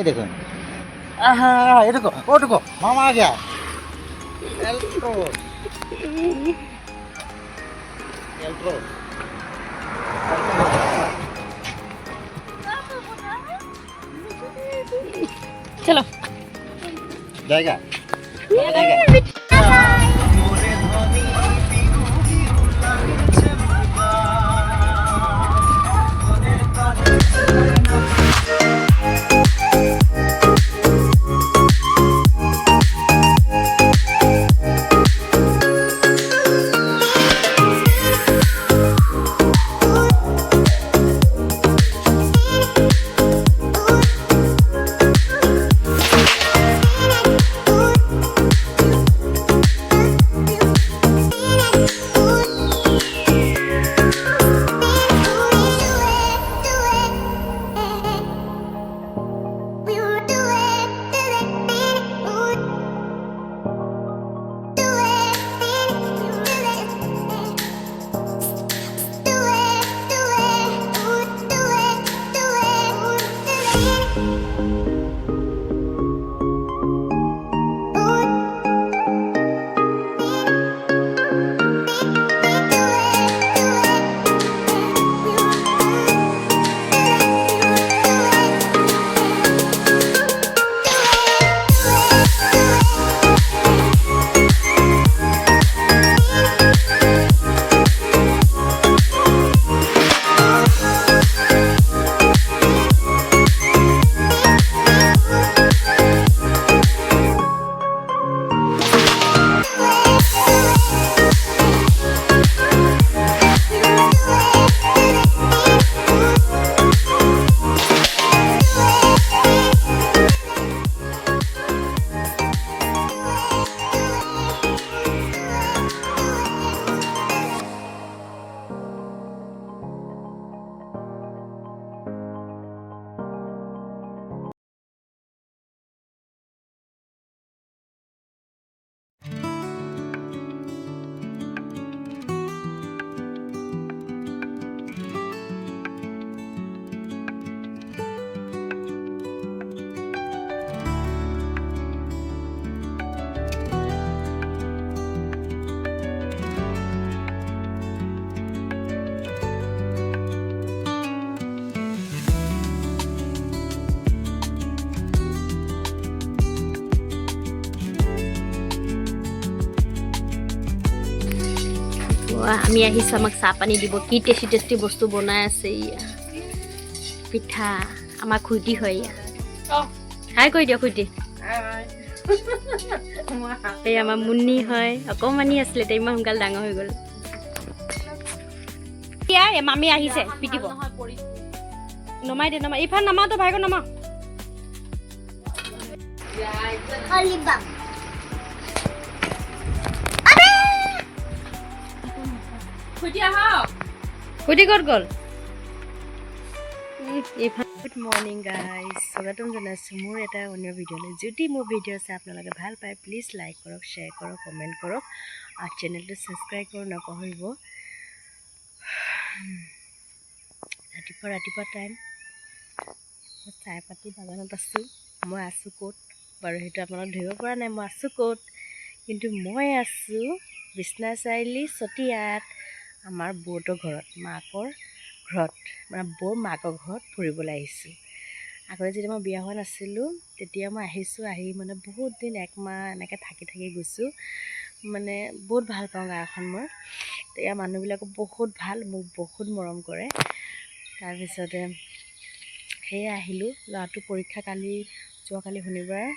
देखो ये देखो वो देखो मामा आ गया एल्ट्रो एल्ट्रो चलो जाएगा আমি আহিছোঁ আমাক চাহ পানী দিব কি টেষ্টি টেষ্টি বস্তু বনাই আছে ইয়া পিঠা আমাৰ খুইটি হয় ইয়া হাই কৈ দিয়ক খুইটি এই আমাৰ মুন্নি হয় অকণমানি আছিলে এতিয়া ইমান সোনকালে ডাঙৰ হৈ গ'ল এতিয়া এই মামী আহিছে পিটিব নমাই দে নমাই ইফাল নমাও তো ভাইক নমাও খুটি ক'ত গ'ল গুড মৰ্ণিং গাইজ স্বাগতম জনাইছোঁ মোৰ এটা অন্য ভিডিঅ'লৈ যদি মোৰ ভিডিঅ' চাই আপোনালোকে ভাল পায় প্লিজ লাইক কৰক শ্বেয়াৰ কৰক কমেণ্ট কৰক আৰু চেনেলটো ছাবস্ক্ৰাইব কৰক নপাহৰিব ৰাতিপুৱা টাইম চাহ পাতি বাগানত আছোঁ মই আছোঁ ক'ত বাৰু সেইটো আপোনালোকে ধৰিব পৰা নাই মই আছোঁ ক'ত কিন্তু মই আছোঁ বিশ্বনাথ চাৰিআলি চতিয়াত আমাৰ বৌহঁতৰ ঘৰত মাকৰ ঘৰত মানে বৌৰ মাকৰ ঘৰত ফুৰিবলৈ আহিছোঁ আগতে যেতিয়া মই বিয়া হোৱা নাছিলোঁ তেতিয়া মই আহিছোঁ আহি মানে বহুত দিন একমাহ এনেকৈ থাকি গৈছোঁ মানে বহুত ভাল পাওঁ গাঁওখন মই ইয়াৰ মানুহবিলাকো বহুত ভাল মোক বহুত মৰম কৰে তাৰপিছতে সেয়ে আহিলোঁ ল'ৰাটো পৰীক্ষা যোৱাকালি শনিবাৰ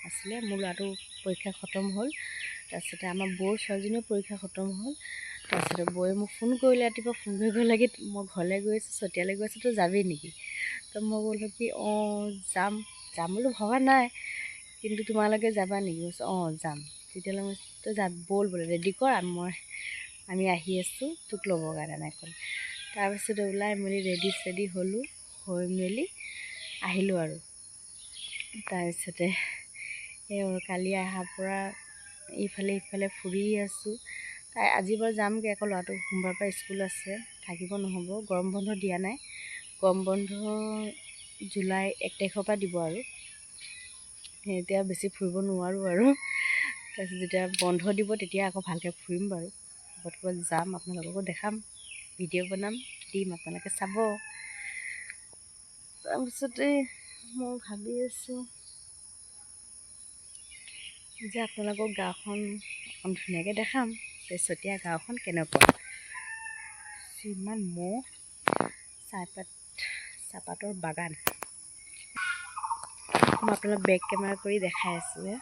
আছিলে মোৰ ল'ৰাটো পৰীক্ষা খতম হ'ল তাৰপিছতে আমাৰ বৌৰ ছোৱালীজনীও পৰীক্ষা খতম হ'ল তাৰপিছতে বৌয়ে মোক ফোন কৰিলে ৰাতিপুৱা ফোন কৰি লাগি মই ঘৰলৈ গৈ আছোঁ চতিয়ালৈ গৈ আছোঁ তই যাবি নেকি তো মই ক'লোঁ কি যাম বুলি ভবা নাই কিন্তু তোমালোকে যাবা নেকি যাম তেতিয়াহ'লে মই তই ব'ল বোলে ৰেডি কৰ আমি আহি আছোঁ তোক ল'বৰ কাৰণে এনেকৈ তাৰপিছতে ওলাই মেলি ৰেডি হ'লোঁ হৈ মেলি আহিলোঁ আৰু তাৰপিছতে কালি অহাৰ পৰা ইফালে ফুৰি আছোঁ আজি বাৰু যামগৈ আকৌ ল'ৰাটো সোমবাৰৰ পৰা স্কুল আছে থাকিব নহ'ব গৰম বন্ধ দিয়া নাই গৰম বন্ধ জুলাই 1 তাৰিখৰ পৰা দিব আৰু এতিয়া বেছি ফুৰিব নোৱাৰোঁ আৰু। তাৰপিছত যেতিয়া বন্ধ দিব তেতিয়া আকৌ ভালকৈ ফুৰিম বাৰু। ক'ৰবাত যাম, আপোনালোককো দেখাম, ভিডিঅ' বনাম, দিম, আপোনালোকে চাব। তাৰপিছতে মই ভাবি আছোঁ যে আপোনালোকক গাঁওখন অকণ ধুনীয়াকৈ দেখাম। চতিয়া গাঁওখন কেনেকুৱা, ইমান মহ, চাহপাতৰ বাগান। মই আপোনাক বেক কেমেৰা কৰি দেখাই আছোঁ।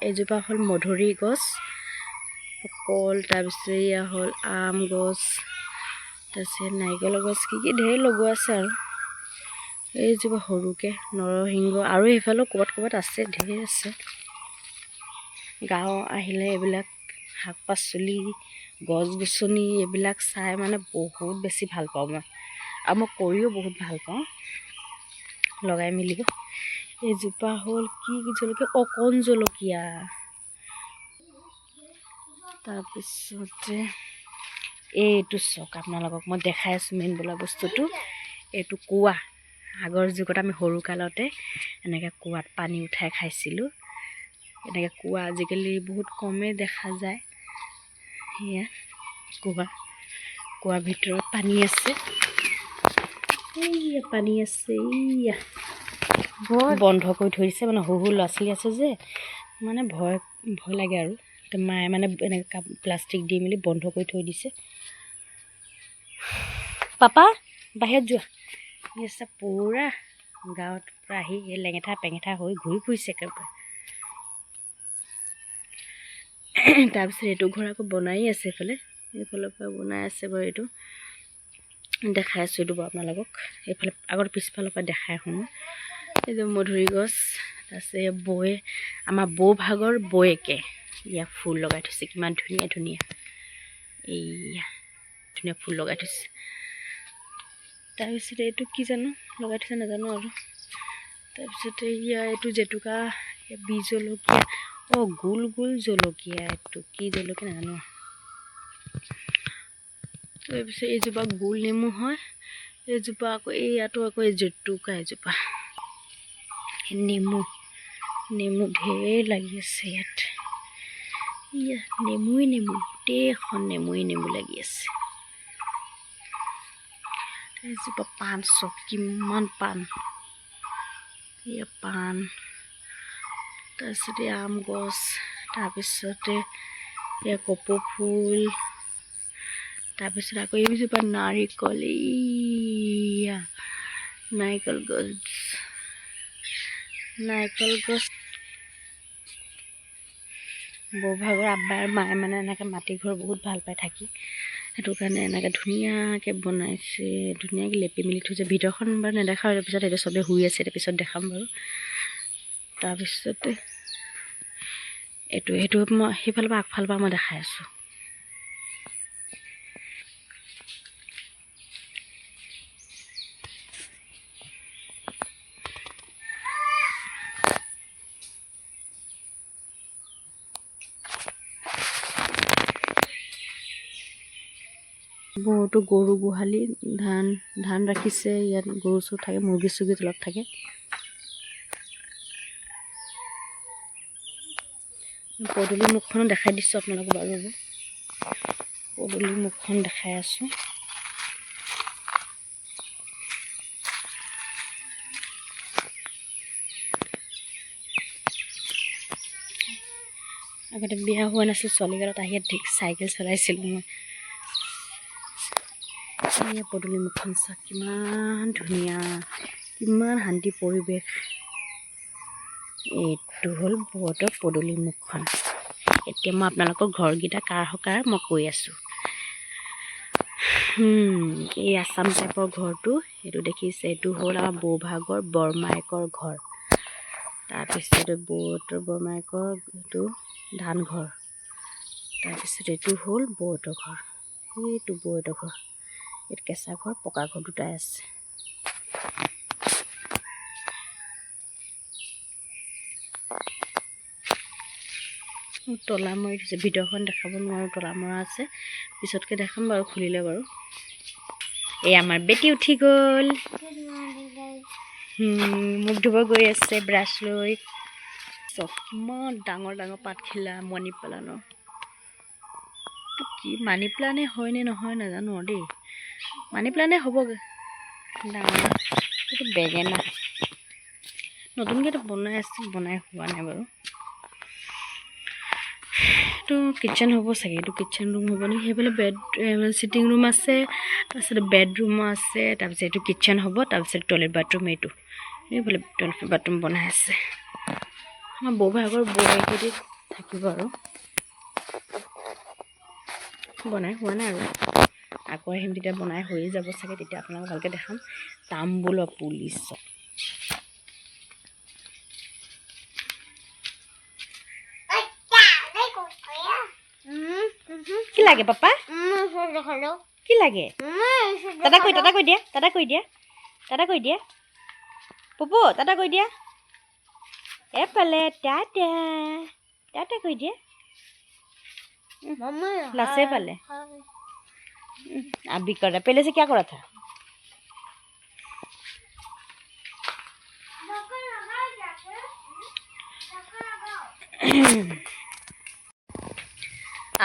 এজোপা হ'ল মধুৰি গছ, কল, তাৰপিছত এয়া হ'ল আম গছ, তাৰপিছত নাৰিকলৰ গছ, কি ঢেৰ লগোৱা আছে আৰু। এইজোপা সৰুকৈ নৰসিংহ, আৰু এইফালেও ক'ৰবাত আছে, ঢেৰ আছে। গাঁও আহিলে এইবিলাক শাক পাচলি, গছ গছনি এইবিলাক চাই মানে বহুত বেছি ভাল পাওঁ মই, আৰু মই কৰিও বহুত ভাল পাওঁ লগাই মেলি। এজোপা হ'ল কি জলকীয়া, কণ জলকীয়া। তাৰপিছতে এইটো চাওক, আপোনালোকক মই দেখাই আছোঁ মেইন বোলা বস্তুটো। এইটো কুঁৱা। আগৰ যুগত আমি সৰুকালতে এনেকৈ কুঁৱাত পানী উঠাই খাইছিলোঁ। এনেকৈ কুঁৱা আজিকালি বহুত কমেই দেখা যায়। সেয়া কুঁৱাৰ ভিতৰত পানী আছে, এইয়া পানী আছে, এইয়া বন্ধ কৰি থৈ দিছে। মানে সৰু ল'ৰা ছোৱালী আছে যে, মানে ভয় লাগে আৰু। মায়ে মানে এনেকৈ প্লাষ্টিক দি মেলি বন্ধ কৰি থৈ দিছে। পাপা বাহিৰত যোৱা। আছে পূৰা গাঁৱত পৰা আহি এই লেঙেঠা পেঙেঠা হৈ ঘূৰি ফুৰিছে একেবাৰে। তাৰপিছত এইটো ঘৰ আকৌ বনাই আছে, এইফালৰ পৰা বনাই আছে বাৰু। এইটো দেখাই আছোঁ, এইটো বাৰু আপোনালোকক। এইফালে আগত পিছফালৰ পৰা দেখাই শুনো। এইটো মধুৰি গছ। তাৰপিছত আমাৰ বৌ ভাগৰ বৌয়েকে ইয়াত ফুল লগাই থৈছে, কিমান ধুনীয়া ধুনীয়া, এইয়া ধুনীয়া ফুল লগাই থৈছে। তাৰপিছতে এইটো কি জানো লগাই থৈছে, নাজানো আৰু। তাৰপিছতে এইটো জেতুকা, বীজ জলকীয়া, গোল গোল জলকীয়া, এইটো কি জলকীয়া নাজানো। তাৰপিছত এইজোপা গোল নেমু হয়, এইজোপা আকৌ এইয়াতো আকৌ এই জেতুকা এজোপা। নেমু ঢেৰ লাগি আছে ইয়াত। নেমুৱে নেমু, গোটেইখন নেমু লাগি আছে। এইজোপা পাণ, চব কিমান পাণ, এয়া পাণ। তাৰপিছতে আম গছ, তাৰপিছতে এয়া কপৌ ফুল, তাৰপিছত আকৌ এইজোপা নাৰিকল, এইয়া নাৰিকল গছ। বৌভাগৰ আব্বাৰ মায়ে মানে এনেকৈ মাটি ঘৰ বহুত ভাল পায় থাকি, সেইটো কাৰণে এনেকৈ ধুনীয়াকৈ বনাইছে, ধুনীয়াকৈ লেপি মেলি থৈছে। ভিতৰখন বাৰু নেদেখা, তাৰপিছত এতিয়া চবেই শুই আছে, তাৰপিছত দেখাম বাৰু। তাৰপিছতে সেইটো মই সেইফালৰ পৰা আগফালৰ পৰা মই দেখাই আছোঁ। বহুতো গৰু গোহালি, ধান ৰাখিছে ইয়াত। গৰু চৰু থাকে, মুৰ্গী চুৰ্গী তলত থাকে। পদূলি মুখখনো দেখাই দিছোঁ আপোনালোকক বাৰু। পদূলি মুখখন দেখাই আছোঁ। আগতে বিয়া হোৱা নাছিল, ছোৱালীকালত আহি ইয়াত চাইকেল চলাইছিলোঁ মই। এয়া পদূলি মুখখন চাওক, কিমান ধুনীয়া, কিমান শান্তি পৰিৱেশ। এইটো হ'ল বৰদৰ পদূলি মুখখন। এতিয়া মই আপোনালোকৰ ঘৰকেইটা কাৰ হকাৰ মই কৈ আছোঁ। এই আছাম টাইপৰ ঘৰটো এইটো দেখিছে, এইটো হ'ল আমাৰ বৌভাগৰ বৰমায়েকৰ ঘৰ। তাৰপিছতে বৌহঁতৰ বৰমায়েকৰ এইটো ধান ঘৰ। তাৰপিছত এইটো হ'ল বৌহঁতৰ ঘৰ, এইটো বৌহঁতৰ ঘৰ। এইটো কেঁচা ঘৰ, পকা ঘৰ দুটাই আছে। তলা মৰি থৈছে, ভিতৰখন দেখাব নোৱাৰোঁ, তলা মৰা আছে, পিছতকৈ দেখাম বাৰু খুলিলে বাৰু। এই আমাৰ বেটি উঠি গ'ল, মুখ ধুব গৈ আছে ব্ৰাছ লৈ। চব ইমান ডাঙৰ ডাঙৰ পাতখিলা মানি প্লানৰ। কি মানি প্লানে হয়নে নহয় নাজানো আৰু দেই, মানি প্লানে হ'বগৈ ডাঙৰ। এইটো বেঙেনা, নতুনকৈ এইটো বনাই আছে, বনাই হোৱা নাই বাৰু। এইটো কিটচেন হ'ব চাগে, এইটো কিটচেন ৰুম হ'ব নেকি। সেইফালে চিটিং ৰুম আছে, তাৰপিছত বেডৰুমো আছে, তাৰপিছত এইটো কিটচেন হ'ব, তাৰপিছত টয়লেট বাথৰুম। এইটো এইফালে টয়লেট বাথৰুম বনাই আছে। আমাৰ বৌভাগৰ বৌভাগেদি থাকিব আৰু, বনাই হোৱা নাই আৰু। আকৌ আহিম তেতিয়া বনাই হৈয়ে যাব চাগে, তেতিয়া আপোনালোক ভালকৈ দেখাম। তাম্বুলৰ পুলিচ কি লাগে পাপা, কি লাগে? দাদা কৈ দিয়া, দাদা কৈ দিয়া, দাদা কৈ দিয়া, পপু দাদা কৈ দিয়া। এফালে টাটা, টাটা কৈ দিয়া। लासे वाले अभी कर रहा, पहले से क्या करा था?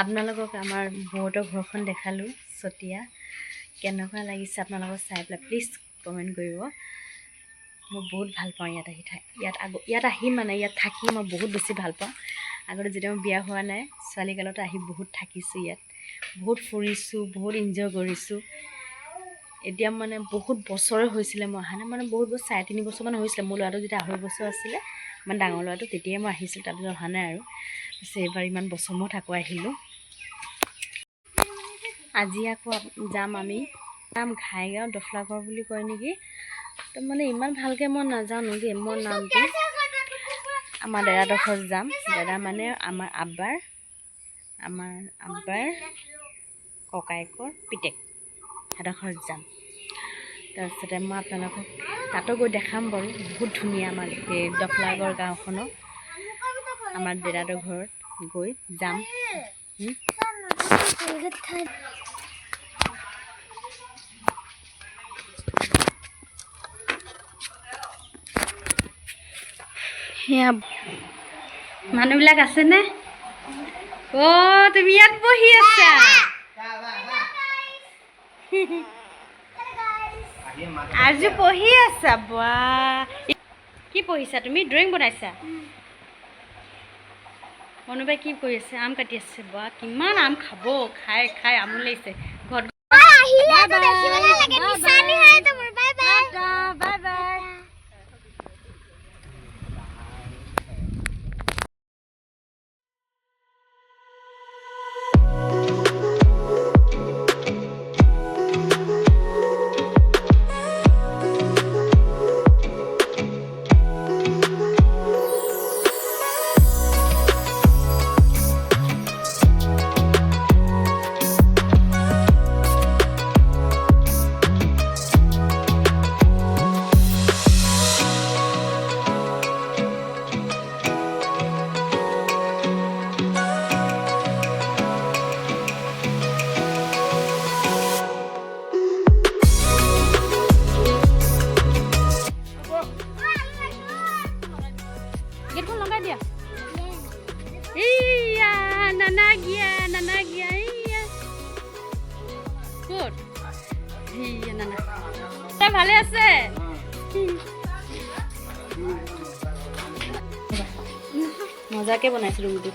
আপোনালোকক আমাৰ বৌহঁতৰ ঘৰখন দেখালোঁ চতিয়া। কেনেকুৱা লাগিছে আপোনালোকক চাই পেলাই প্লিজ কমেণ্ট কৰিব। মই বহুত ভাল পাওঁ ইয়াত আহি ইয়াত আহি মানে ইয়াত থাকি মই বহুত বেছি ভাল পাওঁ। আগতে যেতিয়া মই বিয়া হোৱা নাই, ছোৱালীকালতে আহি বহুত থাকিছোঁ ইয়াত, বহুত ফুৰিছোঁ, বহুত এনজয় কৰিছোঁ। এতিয়া মানে বহুত বছৰে হৈছিলে মই অহা নাই, মানে বহুত বছৰ 3.5 বছৰমান হৈছিলে। মোৰ ল'ৰাটো যেতিয়া 2.5 বছৰ আছিলে, মানে ডাঙৰ ল'ৰাটো, তেতিয়াই মই আহিছিলোঁ, তাৰপিছত অহা নাই আৰু। পিছে এইবাৰ ইমান বছৰ মূৰত আকৌ আহিলোঁ। আজি আকৌ যাম আমি, ঘাইগাঁও দফলাগড় বুলি কয় নেকি, তো মানে ইমান ভালকৈ মই নাজানো দেই মোৰ নামটো। আমাৰ দাদাহঁতৰ ঘৰত যাম, দাদা মানে আমাৰ আব্বাৰ ককায়েকৰ পিতেক, সিহঁতৰ ঘৰত যাম। তাৰপিছতে মই আপোনালোকক তাতো গৈ দেখাম বাৰু, বহুত ধুনীয়া আমাৰ এই দফলাগড় গাঁওখনৰ। আমাৰ দাদাহঁতৰ ঘৰত গৈ যাম। সেয়া মানুহবিলাক আছেনে? অ' তুমি ইয়াত বহি আছা? আজি পঢ়ি আছা? বাহ, কি পঢ়িছা তুমি? ড্ৰয়িং বনাইছা? মনুবাই কি কৰি আছে? আম কাটি আছে। বাহ, কিমান আম খাব, খাই খাই আমনি লাগিছে। ঘৰত বাই বাই। গেটখন লগাই দিয়া। এইয়া নানা গিয়া এইয়া ক'ত? এইয়া নানা তই ভালে আছে? মজাকে বনাইছোঁ ৰুমটো।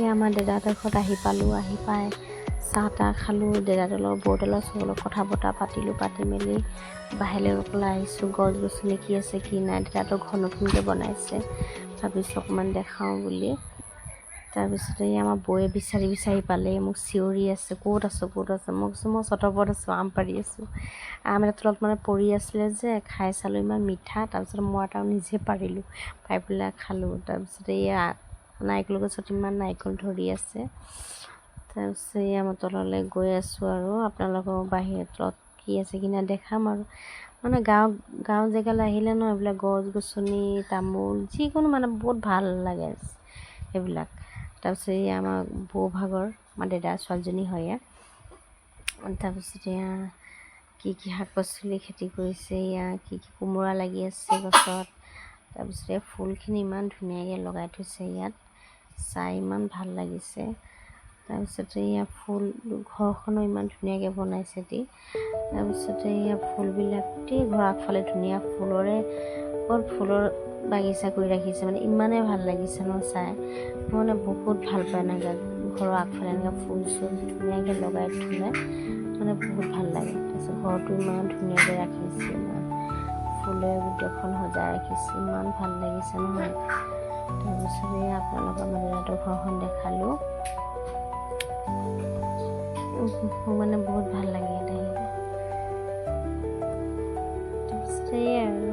এই আমাৰ দেউতাহঁতৰ ঘৰত আহি পালোঁ। আহি পাই চাহ তাহ খালোঁ, দেউতাহঁতৰ লগত বৌহঁতৰ চবৰ লগত কথা বতৰা পাতিলোঁ। পাতি মেলি বাহিৰলৈ ওলাই আহিছোঁ। গছ গছনি কি আছে কি নাই, দেউতাহঁতৰ ঘৰ নতুনকৈ বনাইছে, ভাবিছোঁ অকণমান দেখাওঁ বুলি। তাৰপিছতে এই আমাৰ বৌয়ে বিচাৰি বিচাৰি পালে, মোক চিঞৰি আছে, ক'ত আছোঁ ক'ত আছোঁ। মই কৈছোঁ মই চটৰ ওপৰত আছোঁ, আম পাৰি আছোঁ। আম এটা তলত মানে পৰি আছিলে যে, খাই চালোঁ ইমান মিঠা। তাৰপিছত মই এটা নিজে পাৰিলোঁ, পাৰি পেলাই খালোঁ। তাৰপিছতে এয়া নাৰিকল গছত ইমান নাৰিকল ধৰি আছে। তাৰপিছত এয়া মই তললৈ গৈ আছোঁ আৰু আপোনালোকৰ বাহিৰত তলত কি আছে কি নাই দেখাম আৰু। মানে গাঁও জেগালৈ আহিলে ন, এইবিলাক গছ গছনি তামোল যিকোনো মানে বহুত ভাল লাগে সেইবিলাক। তাৰপিছত এয়া আমাৰ বৌভাগৰ, আমাৰ দেউতাৰ ছোৱালীজনী হয় এয়া। তাৰপিছত এয়া কি শাক পাচলি খেতি কৰিছে, এয়া কি কোমোৰা লাগি আছে গছত। তাৰপিছতে ফুলখিনি ইমান ধুনীয়াকৈ লগাই থৈছে ইয়াত, চাই ইমান ভাল লাগিছে। তাৰপিছতে এয়া ফুল ঘৰখনো ইমান ধুনীয়াকৈ বনাইছে দি। তাৰপিছতে এয়া ফুলবিলাক গোটেই ঘৰৰ আগফালে ধুনীয়া ফুলৰ বাগিচা কৰি ৰাখিছে। মানে ইমানেই ভাল লাগিছে ন চাই, মই মানে বহুত ভাল পাওঁ এনেকৈ ঘৰৰ আগফালে এনেকৈ ফুল চুল ধুনীয়াকৈ লগাই থ'লে মানে বহুত ভাল লাগে। তাৰপিছত ঘৰটো ইমান ধুনীয়াকৈ ৰাখিছে, ইমান ফুলে গোটেইখন সজাই ৰাখিছে, ইমান ভাল লাগিছে নহয়। তাৰপিছতে আপোনালোকৰ মানে দেউতাহঁতৰ ঘৰখন দেখালোঁ, মোৰ মানে বহুত ভাল লাগে ইয়াত আহি। তাৰপিছতে আৰু